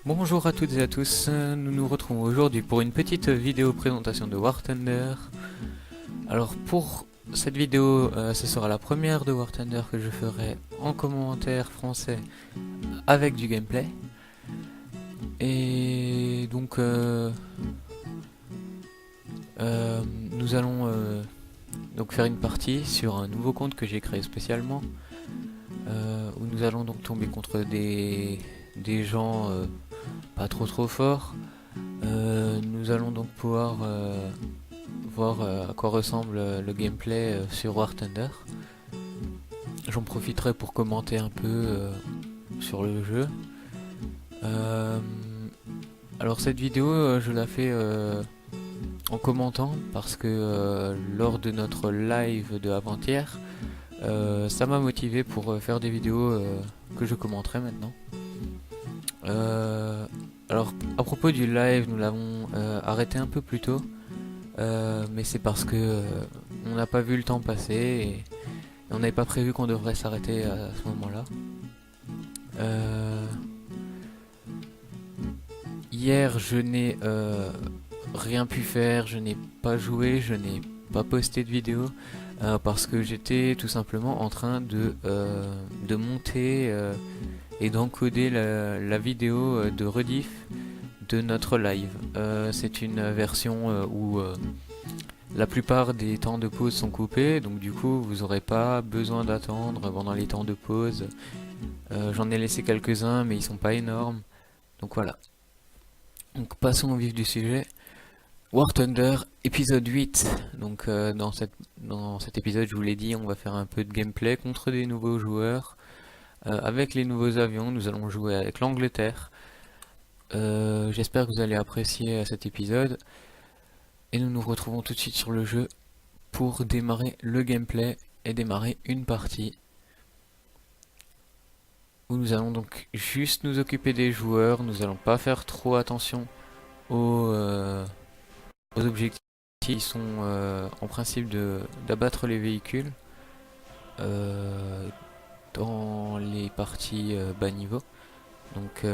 Bonjour à toutes et à tous, nous nous retrouvons aujourd'hui pour une petite vidéo présentation de War Thunder. Alors pour cette vidéo, ce sera la première de War Thunder que je ferai en commentaire français avec du gameplay. Et donc nous allons donc faire une partie sur un nouveau compte que j'ai créé spécialement, où nous allons donc tomber contre des gens pas trop forts. Nous allons donc pouvoir voir à quoi ressemble le gameplay sur War Thunder. J'en profiterai pour commenter un peu sur le jeu. Alors cette vidéo je la fais en commentant parce que lors de notre live de avant-hier, ça m'a motivé pour faire des vidéos que je commenterai maintenant. Alors à propos du live, nous l'avons arrêté un peu plus tôt, mais c'est parce que on n'a pas vu le temps passer et on n'avait pas prévu qu'on devrait s'arrêter à ce moment-là. Hier je n'ai rien pu faire, je n'ai pas joué, je n'ai pas posté de vidéo parce que j'étais tout simplement en train de monter et d'encoder la vidéo de rediff de notre live. C'est une version où la plupart des temps de pause sont coupés, donc du coup vous n'aurez pas besoin d'attendre pendant les temps de pause. J'en ai laissé quelques-uns mais ils sont pas énormes, donc voilà. Donc passons au vif du sujet. War Thunder épisode 8. Donc dans cet épisode, je vous l'ai dit, on va faire un peu de gameplay contre des nouveaux joueurs. Avec les nouveaux avions, nous allons jouer avec l'Angleterre. J'espère que vous allez apprécier cet épisode. Et nous nous retrouvons tout de suite sur le jeu pour démarrer le gameplay et démarrer une partie. Où nous allons donc juste nous occuper des joueurs. Nous allons pas faire trop attention aux objectifs qui sont en principe d'abattre les véhicules dans les parties bas niveau. Donc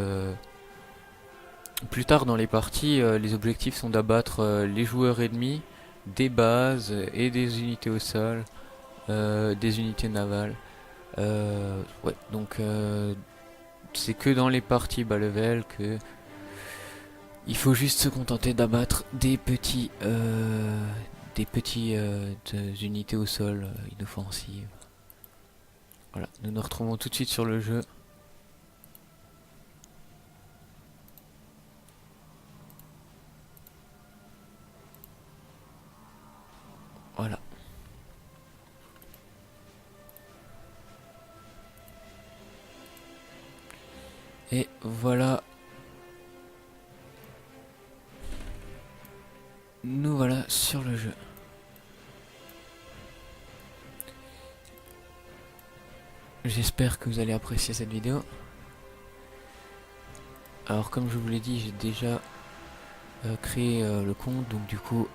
plus tard dans les parties, les objectifs sont d'abattre les joueurs ennemis, des bases et des unités au sol, des unités navales. Ouais, donc c'est que dans les parties bas level que il faut juste se contenter d'abattre des petits unités au sol inoffensives. Voilà, nous nous retrouvons tout de suite sur le jeu. Voilà. Et voilà. Nous voilà sur le jeu. J'espère que vous allez apprécier cette vidéo. Alors comme je vous l'ai dit, j'ai déjà créé le compte, donc du coup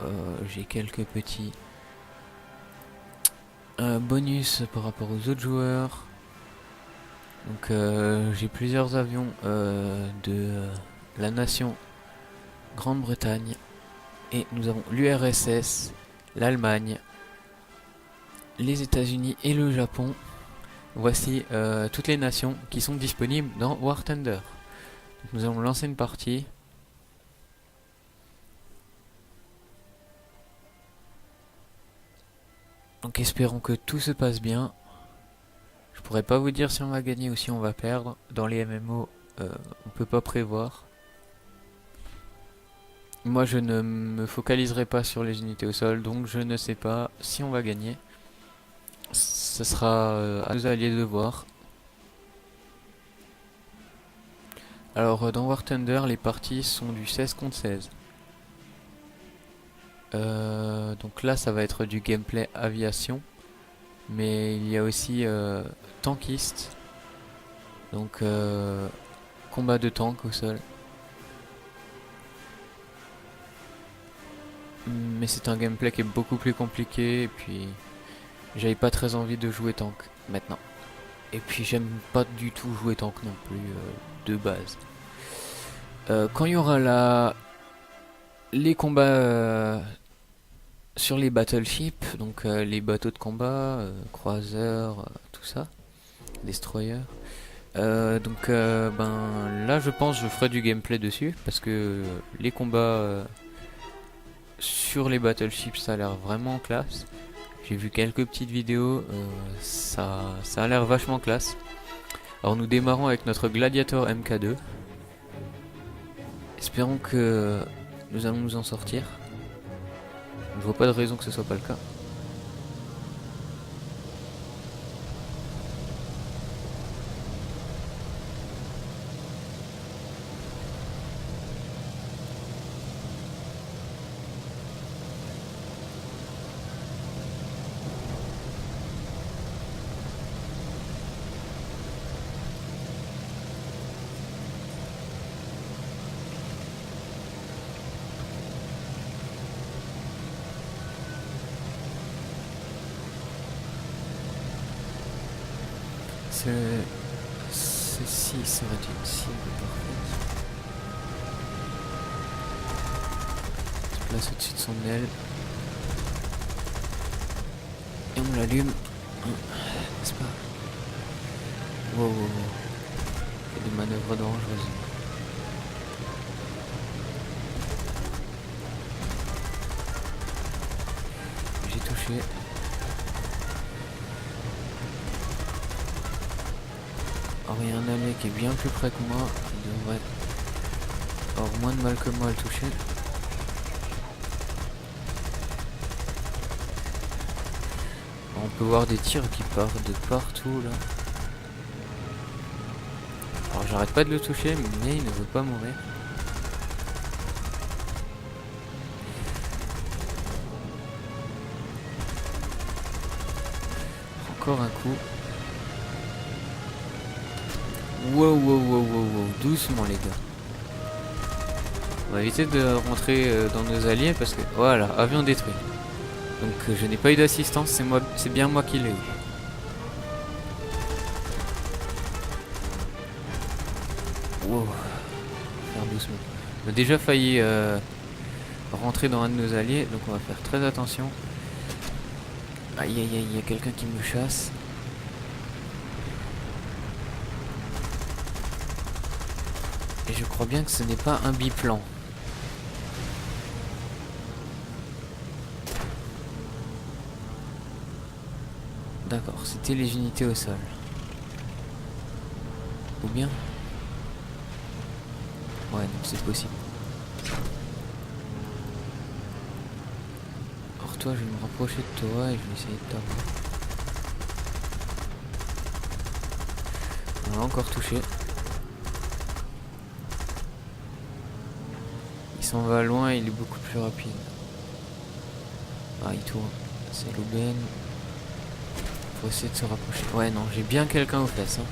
j'ai quelques petits bonus par rapport aux autres joueurs. Donc j'ai plusieurs avions de la nation Grande-Bretagne. Et nous avons l'URSS, l'Allemagne, les États-Unis et le Japon. Voici toutes les nations qui sont disponibles dans War Thunder. Donc nous allons lancer une partie. Donc espérons que tout se passe bien. Je pourrais pas vous dire si on va gagner ou si on va perdre. Dans les MMO, on peut pas prévoir. Moi je ne me focaliserai pas sur les unités au sol, donc je ne sais pas si on va gagner. Ce sera à nos alliés de voir. Alors dans War Thunder, les parties sont du 16 contre 16. Donc là ça va être du gameplay aviation. Mais il y a aussi tankiste. Donc combat de tank au sol. Mais c'est un gameplay qui est beaucoup plus compliqué. Et puis j'avais pas très envie de jouer tank maintenant. Et puis j'aime pas du tout jouer tank non plus de base. Quand il y aura les combats sur les battleships, donc les bateaux de combat, croiseurs, tout ça, destroyers. Ben là je pense que je ferai du gameplay dessus parce que les combats sur les battleships ça a l'air vraiment classe. J'ai vu quelques petites vidéos, ça a l'air vachement classe. Alors nous démarrons avec notre Gladiator MK2. Espérons que nous allons nous en sortir. Je vois pas de raison que ce soit pas le cas. Ceci serait une cible parfaite. On se place au-dessus de son aile. Et on l'allume. N'est-ce pas? Wow, wow, wow. Il y a des manœuvres dangereuses. J'ai touché. Alors il y a un allié qui est bien plus près que moi, il devrait avoir moins de mal que moi à le toucher. On peut voir des tirs qui partent de partout là. Alors j'arrête pas de le toucher mais il ne veut pas mourir. Encore un coup. Wow, wow, wow, wow, wow, doucement les gars. On va éviter de rentrer dans nos alliés parce que voilà, avion détruit. Donc je n'ai pas eu d'assistance, c'est bien moi qui l'ai eu. Wow, faire doucement. On a déjà failli rentrer dans un de nos alliés, donc on va faire très attention. Aïe aïe aïe, il y a quelqu'un qui me chasse. Et je crois bien que ce n'est pas un biplan. D'accord, c'était les unités au sol. Ou bien? Ouais, donc c'est possible. Alors toi, je vais me rapprocher de toi et je vais essayer de t'avoir. On l'a encore touché. Il s'en va loin, il est beaucoup plus rapide. Ah, il tourne. C'est l'aubaine. Faut essayer de se rapprocher. Ouais, non, j'ai bien quelqu'un aux fesses. Hein.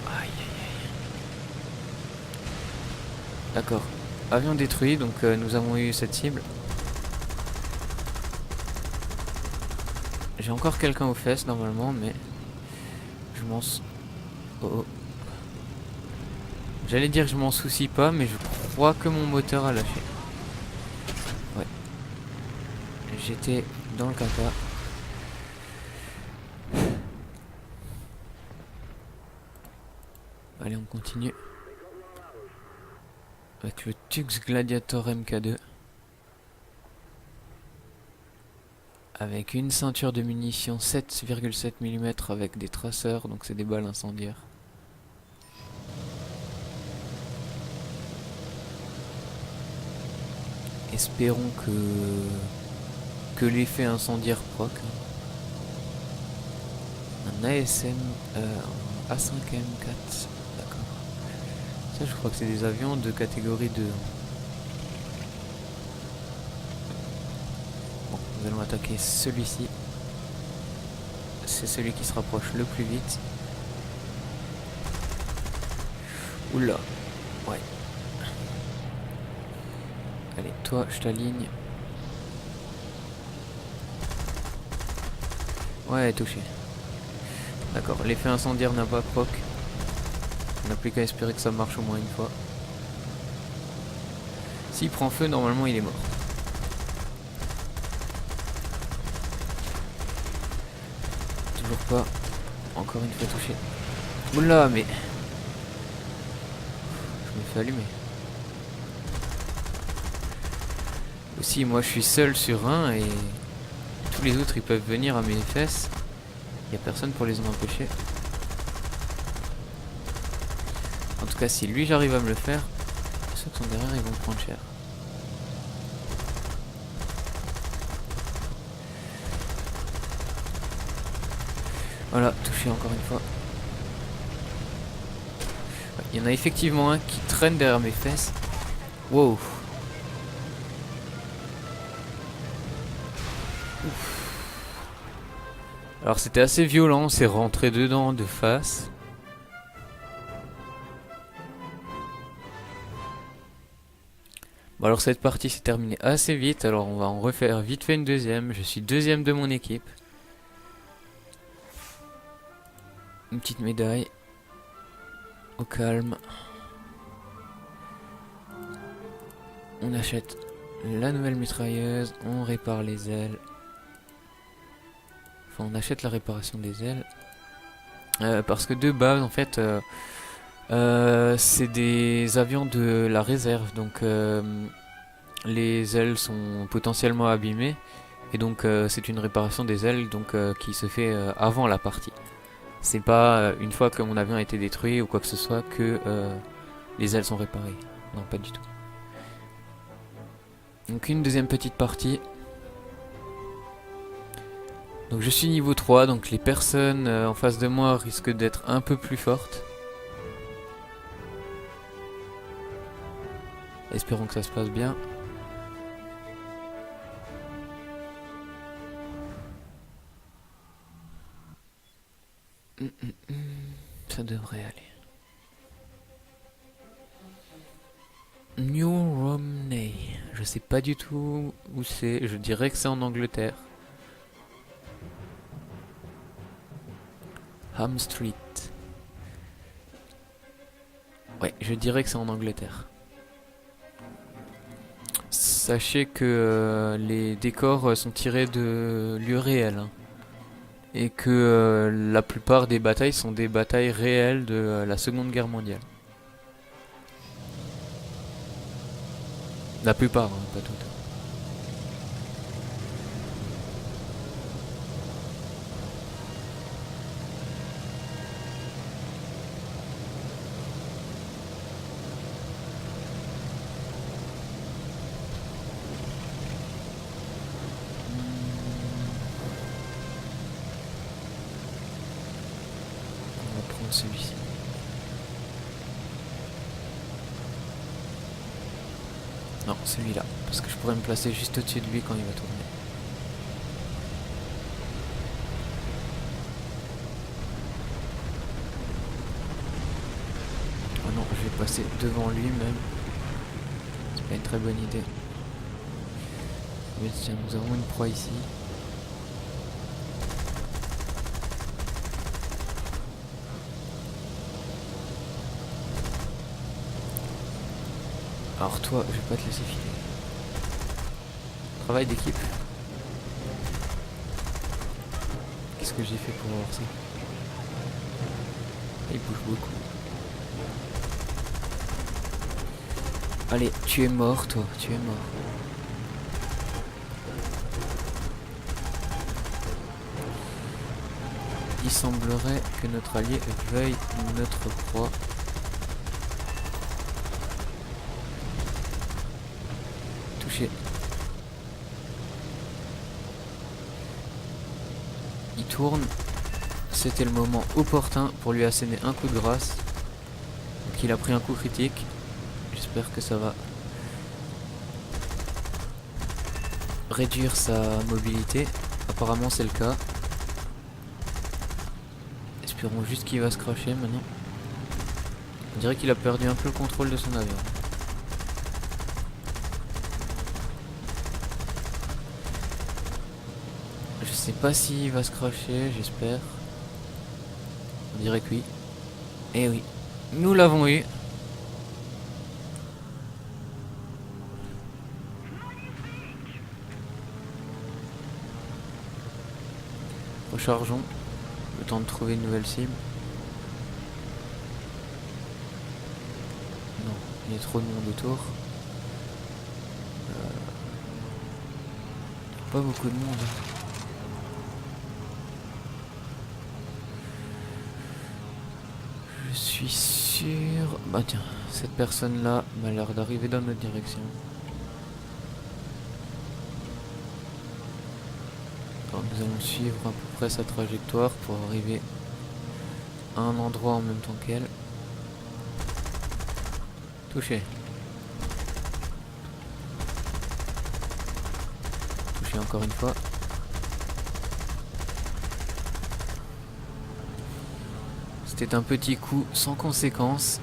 Aïe, aïe, aïe. D'accord. Avion détruit, donc nous avons eu cette cible. J'ai encore quelqu'un aux fesses normalement, mais je m'en... Oh, oh. J'allais dire que je m'en soucie pas, mais je crois que mon moteur a lâché. Ouais. J'étais dans le caca. Allez, on continue. Avec le Tux Gladiator MK2. Avec une ceinture de munitions 7,7 mm avec des traceurs, donc c'est des balles incendiaires. Espérons que l'effet incendiaire proc. Un ASM A5M4. D'accord. Ça je crois que c'est des avions de catégorie 2. Bon, nous allons attaquer celui-ci. C'est celui qui se rapproche le plus vite. Oula. Ouais. Allez, toi, je t'aligne. Ouais, touché. D'accord, l'effet incendiaire n'a pas proc. On n'a plus qu'à espérer que ça marche au moins une fois. S'il prend feu, normalement il est mort. Toujours pas. Encore une fois touché. Oula, mais... Je me fais allumer. Aussi, moi je suis seul sur un et... Tous les autres ils peuvent venir à mes fesses. Il n'y a personne pour les en empêcher. En tout cas, si lui j'arrive à me le faire, ceux qui sont derrière ils vont prendre cher. Voilà, touché encore une fois. Il y en a effectivement un qui traîne derrière mes fesses. Wow. Ouf. Alors c'était assez violent, on s'est rentré dedans de face. Bon alors cette partie s'est terminée assez vite, alors on va en refaire vite fait une deuxième. Je suis deuxième de mon équipe. Une petite médaille. Au calme. On achète la nouvelle mitrailleuse, on répare les ailes. Enfin on achète la réparation des ailes. Parce que de base en fait c'est des avions de la réserve, donc les ailes sont potentiellement abîmées et donc c'est une réparation des ailes donc qui se fait avant la partie. C'est pas une fois que mon avion a été détruit ou quoi que ce soit que les ailes sont réparées. Non, pas du tout. Donc une deuxième petite partie. Donc je suis niveau 3, donc les personnes en face de moi risquent d'être un peu plus fortes. Espérons que ça se passe bien. Ça devrait aller. New Romney. Je sais pas du tout où c'est. Je dirais que c'est en Angleterre. Ham Street. Ouais, je dirais que c'est en Angleterre. Sachez que les décors sont tirés de lieux réels. Hein. Et que la plupart des batailles sont des batailles réelles de la Seconde Guerre mondiale. La plupart, hein, pas toutes. On va prendre celui-ci. Non, celui-là. Parce que je pourrais me placer juste au-dessus de lui quand il va tourner. Oh non, je vais passer devant lui même. C'est pas une très bonne idée. Mais tiens, nous avons une proie ici. Alors toi, je vais pas te laisser filer. Travail d'équipe. Qu'est-ce que j'ai fait pour avoir ça? Il bouge beaucoup. Allez, tu es mort toi, tu es mort. Il semblerait que notre allié veuille notre proie. Touché. Il tourne. C'était le moment opportun pour lui asséner un coup de grâce. Donc il a pris un coup critique. J'espère que ça va réduire sa mobilité. Apparemment c'est le cas. Espérons juste qu'il va se cracher maintenant. On dirait qu'il a perdu un peu le contrôle de son avion. Je sais pas s'il va se cracher, j'espère. On dirait que oui. Eh oui, Nous l'avons eu. Rechargeons. Le temps de trouver une nouvelle cible. Non, il y a trop de monde autour. Pas beaucoup de monde. Je suis sûr... Bah tiens, cette personne-là m'a l'air d'arriver dans notre direction. Alors nous allons suivre à peu près sa trajectoire pour arriver à un endroit en même temps qu'elle. Touché. Touché encore une fois. C'était un petit coup sans conséquence.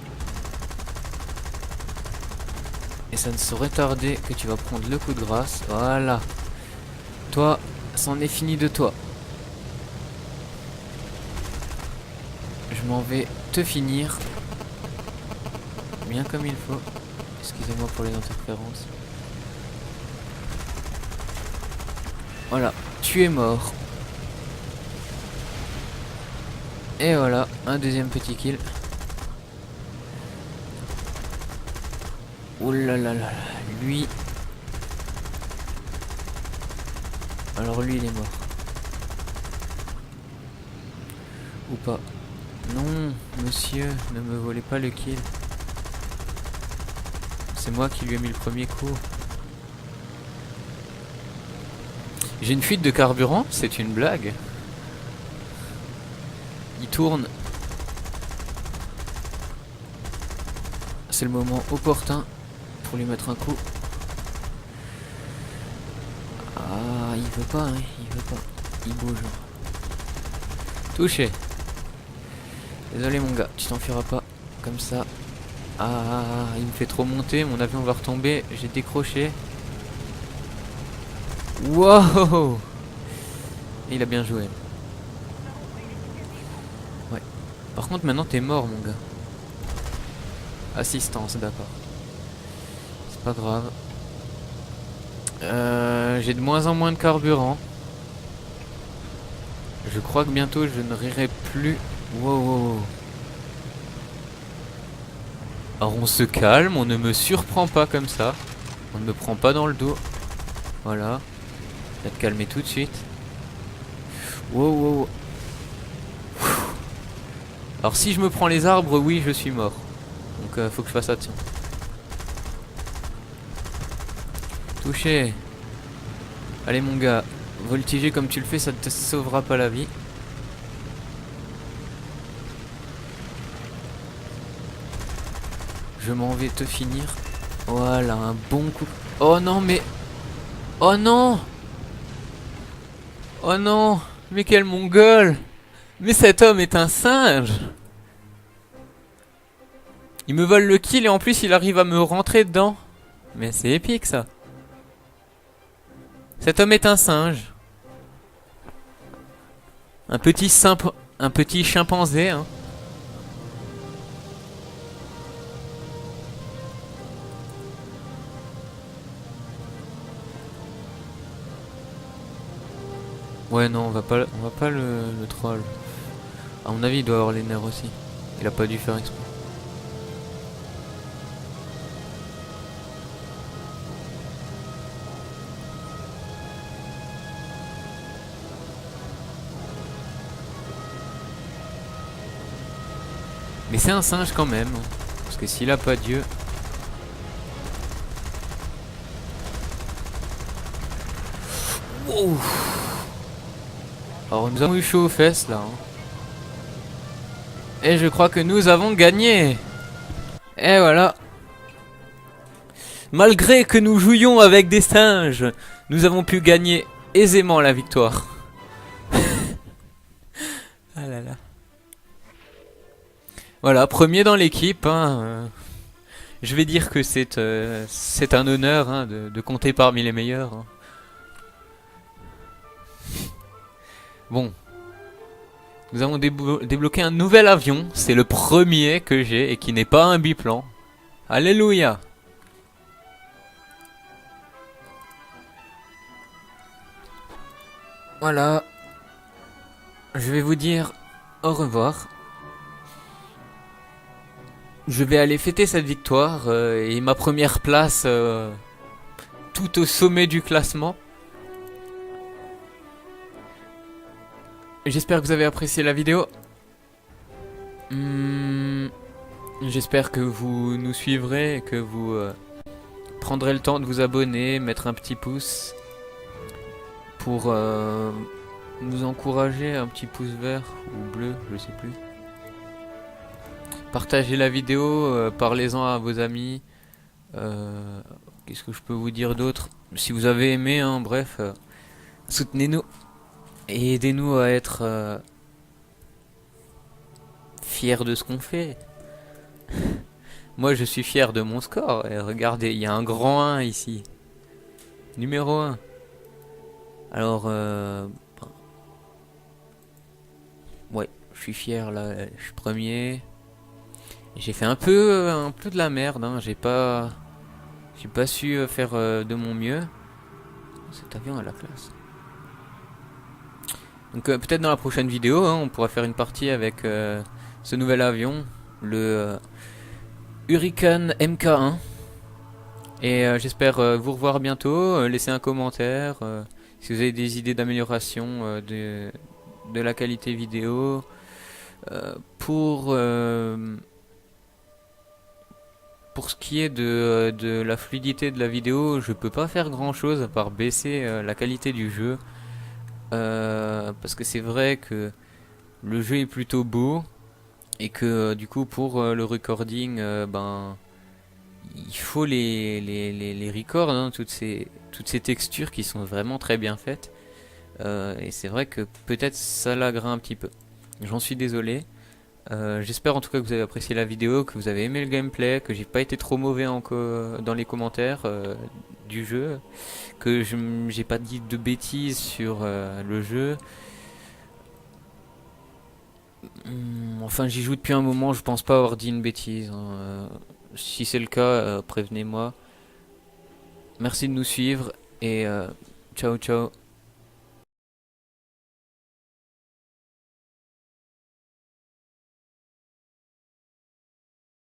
Et ça ne saurait tarder que tu vas prendre le coup de grâce. Voilà. Toi, c'en est fini de toi. Je m'en vais te finir. Bien comme il faut. Excusez-moi pour les interférences. Voilà, tu es mort. Et voilà, un deuxième petit kill. Oh là là là là, lui... Alors lui il est mort. Ou pas. Non, monsieur, ne me volez pas le kill. C'est moi qui lui ai mis le premier coup. J'ai une fuite de carburant, c'est une blague. Il tourne. C'est le moment opportun pour lui mettre un coup. Ah, il veut pas, hein, il veut pas. Il bouge. Touché. Désolé mon gars, tu t'enfuiras pas. Comme ça. Ah, il me fait trop monter, mon avion va retomber. J'ai décroché. Wow! Il a bien joué. Ouais. Par contre, maintenant t'es mort, mon gars. Assistance, d'accord. C'est pas grave. J'ai de moins en moins de carburant. Je crois que bientôt je ne rirai plus. Wow, wow, wow. Alors on se calme, on ne me surprend pas comme ça. On ne me prend pas dans le dos. Voilà. Je vais te calmer tout de suite. Wow, wow, wow. Alors si je me prends les arbres, oui, je suis mort. Donc faut que je fasse attention. Touché. Allez mon gars, voltiger comme tu le fais, ça ne te sauvera pas la vie. Je m'en vais te finir. Voilà, un bon coup. Oh non mais... Oh non! Oh non! Mais quel mongol! Mais cet homme est un singe! Il me vole le kill et en plus il arrive à me rentrer dedans. Mais c'est épique ça. Cet homme est un singe. Un petit chimpanzé, hein. Ouais non, on va pas le troll. À mon avis il doit avoir les nerfs aussi. Il a pas dû faire exprès. Mais c'est un singe quand même. Parce que s'il a pas Dieu... Wow. Alors nous avons eu chaud aux fesses là. Hein. Et je crois que nous avons gagné. Et voilà. Malgré que nous jouions avec des singes, nous avons pu gagner aisément la victoire. Ah là là. Voilà, premier dans l'équipe. Hein. Je vais dire que c'est un honneur hein, de compter parmi les meilleurs. Hein. Bon. Nous avons débloqué un nouvel avion. C'est le premier que j'ai et qui n'est pas un biplan. Alléluia. Voilà. Je vais vous dire au revoir. Je vais aller fêter cette victoire et ma première place tout au sommet du classement. J'espère que vous avez apprécié la vidéo. J'espère que vous nous suivrez et que vous prendrez le temps de vous abonner, mettre un petit pouce pour nous encourager, un petit pouce vert ou bleu, je sais plus. Partagez la vidéo, parlez-en à vos amis. Qu'est-ce que je peux vous dire d'autre? Si vous avez aimé, hein, bref, soutenez-nous et aidez-nous à être fiers de ce qu'on fait. Moi, je suis fier de mon score. Et regardez, il y a un grand 1 ici. Numéro 1. Alors, ouais, je suis fier là. Je suis premier. J'ai fait un peu de la merde. Hein. J'ai pas su faire de mon mieux. Cet avion a la classe. Donc peut-être dans la prochaine vidéo, hein, on pourra faire une partie avec ce nouvel avion, le Hurricane MK1. Et j'espère vous revoir bientôt. Laissez un commentaire si vous avez des idées d'amélioration de la qualité vidéo. Pour ce qui est de la fluidité de la vidéo, je peux pas faire grand chose à part baisser la qualité du jeu. Parce que c'est vrai que le jeu est plutôt beau et que du coup pour le recording, ben il faut les records, hein, toutes ces textures qui sont vraiment très bien faites. Et c'est vrai que peut-être ça laguera un petit peu. J'en suis désolé. J'espère en tout cas que vous avez apprécié la vidéo, que vous avez aimé le gameplay, que j'ai pas été trop mauvais dans les commentaires du jeu, que j'ai pas dit de bêtises sur le jeu. Enfin, j'y joue depuis un moment, je pense pas avoir dit une bêtise. Hein. Si c'est le cas, prévenez-moi. Merci de nous suivre et ciao ciao.